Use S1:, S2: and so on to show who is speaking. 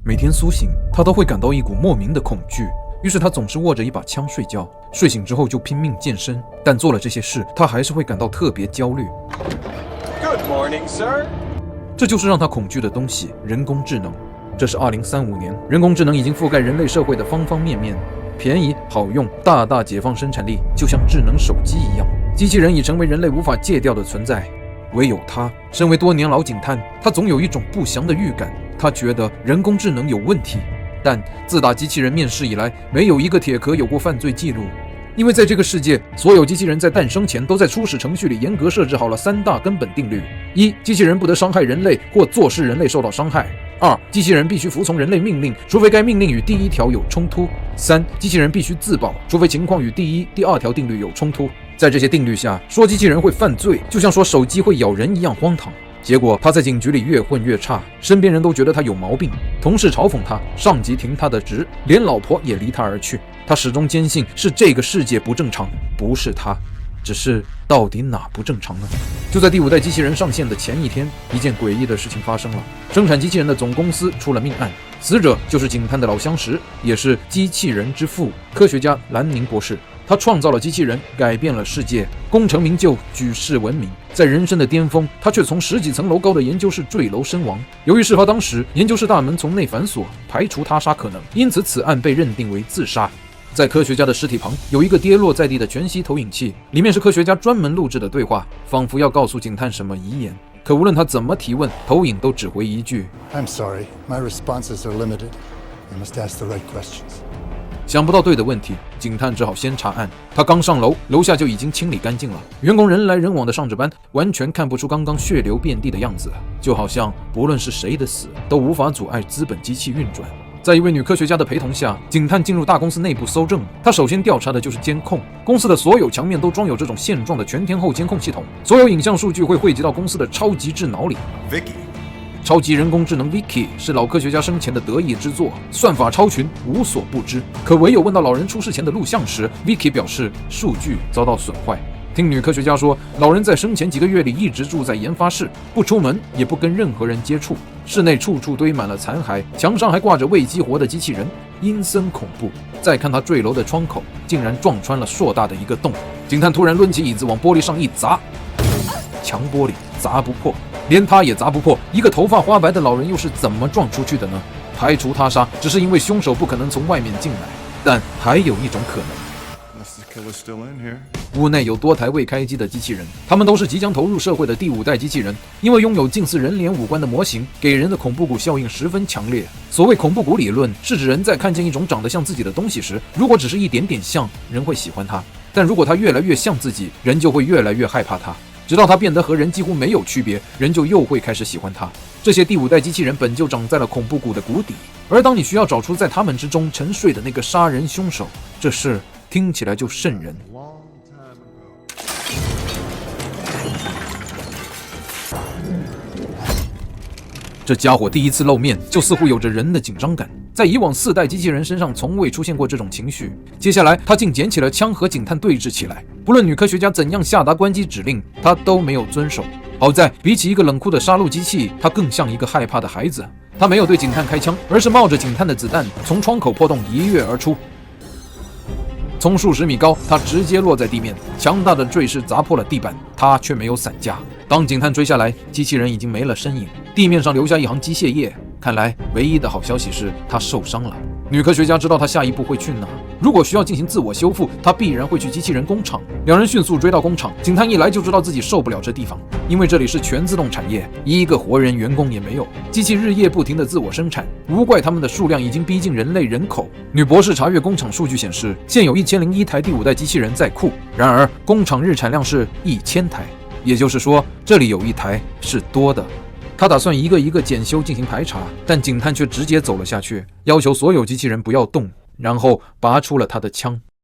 S1: 每天苏醒，他都会感到一股莫名的恐惧，于是他总是握着一把枪睡觉，睡醒之后就拼命健身，但做了这些事，他还是会感到特别焦虑。
S2: Good morning, sir.
S1: 这就是让他恐惧的东西——人工智能。这是2035年，人工智能已经覆盖人类社会的方方面面，便宜好用，大大解放生产力，就像智能手机一样。机器人已成为人类无法戒掉的存在。唯有他，身为多年老警探，他总有一种不祥的预感。他觉得人工智能有问题，但自打机器人面世以来，没有一个铁壳有过犯罪记录。因为在这个世界，所有机器人在诞生前都在初始程序里严格设置好了3大根本定律：一、机器人不得伤害人类或坐视人类受到伤害；二、机器人必须服从人类命令，除非该命令与第1条有冲突；三、机器人必须自保，除非情况与第1、第2条定律有冲突。在这些定律下，说机器人会犯罪，就像说手机会咬人一样荒唐。结果他在警局里越混越差，身边人都觉得他有毛病，同事嘲讽他，上级停他的职，连老婆也离他而去。他始终坚信是这个世界不正常，不是他。只是到底哪不正常呢？就在第5代机器人上线的前一天，一件诡异的事情发生了。生产机器人的总公司出了命案，死者就是警探的老相识，也是机器人之父科学家兰宁博士。他创造了机器人，改变了世界，功成名就，举世闻名。在人生的巅峰，他却从10几层楼高的研究室坠楼身亡。由于事发当时研究室大门从内反锁，排除他杀可能，因此此案被认定为自杀。在科学家的尸体旁有一个跌落在地的全息投影器，里面是科学家专门录制的对话，仿佛要告诉警探什么遗言。可无论他怎么提问，投影都只回一句
S3: I'm sorry, my responses are limited. You must ask the right questions.
S1: 想不到对的问题，警探只好先查案。他刚上楼，楼下就已经清理干净了，员工人来人往的上着班，完全看不出刚刚血流遍地的样子，就好像不论是谁的死，都无法阻碍资本机器运转。在一位女科学家的陪同下，警探进入大公司内部搜证。他首先调查的就是监控，公司的所有墙面都装有这种现状的全天候监控系统，所有影像数据会汇集到公司的超级智脑里。
S2: Vicky.
S1: 超级人工智能 Vicky 是老科学家生前的得意之作，算法超群，无所不知。可唯有问到老人出事前的录像时， Vicky 表示数据遭到损坏。听女科学家说，老人在生前几个月里一直住在研发室，不出门，也不跟任何人接触。室内处处堆满了残骸，墙上还挂着未激活的机器人，阴森恐怖。再看他坠楼的窗口，竟然撞穿了硕大的一个洞。警探突然抡起椅子往玻璃上一砸，墙玻璃砸不破，连他也砸不破。一个头发花白的老人又是怎么撞出去的呢？排除他杀，只是因为凶手不可能从外面进来，但还有一种可能。屋内有多台未开机的机器人，他们都是即将投入社会的第5代机器人，因为拥有近似人脸五官的模型，给人的恐怖谷效应十分强烈。所谓恐怖谷理论，是指人在看见一种长得像自己的东西时，如果只是一点点像，人会喜欢它；但如果它越来越像自己，人就会越来越害怕它，直到它变得和人几乎没有区别，人就又会开始喜欢它。这些第5代机器人本就长在了恐怖谷的谷底，而当你需要找出在他们之中沉睡的那个杀人凶手，这事听起来就瘆人。这家伙第一次露面，就似乎有着人的紧张感，在以往4代机器人身上从未出现过这种情绪。接下来，他竟捡起了枪和警探对峙起来。不论女科学家怎样下达关机指令，他都没有遵守。好在，比起一个冷酷的杀戮机器，他更像一个害怕的孩子。他没有对警探开枪，而是冒着警探的子弹，从窗口破洞一跃而出。从数十米高，他直接落在地面，强大的坠势砸破了地板，他却没有散架。当警探追下来，机器人已经没了身影，地面上留下一行机械页。看来唯一的好消息是他受伤了。女科学家知道他下一步会去哪，如果需要进行自我修复，他必然会去机器人工厂。两人迅速追到工厂，警探一来就知道自己受不了这地方，因为这里是全自动产业，一个活人员工也没有，机器日夜不停的自我生产，无怪他们的数量已经逼近人类人口。女博士查阅工厂数据显示，现有1001台第5代机器人在库，然而工厂日产量是1000台，也就是说这里有一台是多的。他打算一个一个检修进行排查，但警探却直接走了下去，要求所有机器人不要动，然后拔出了他的枪。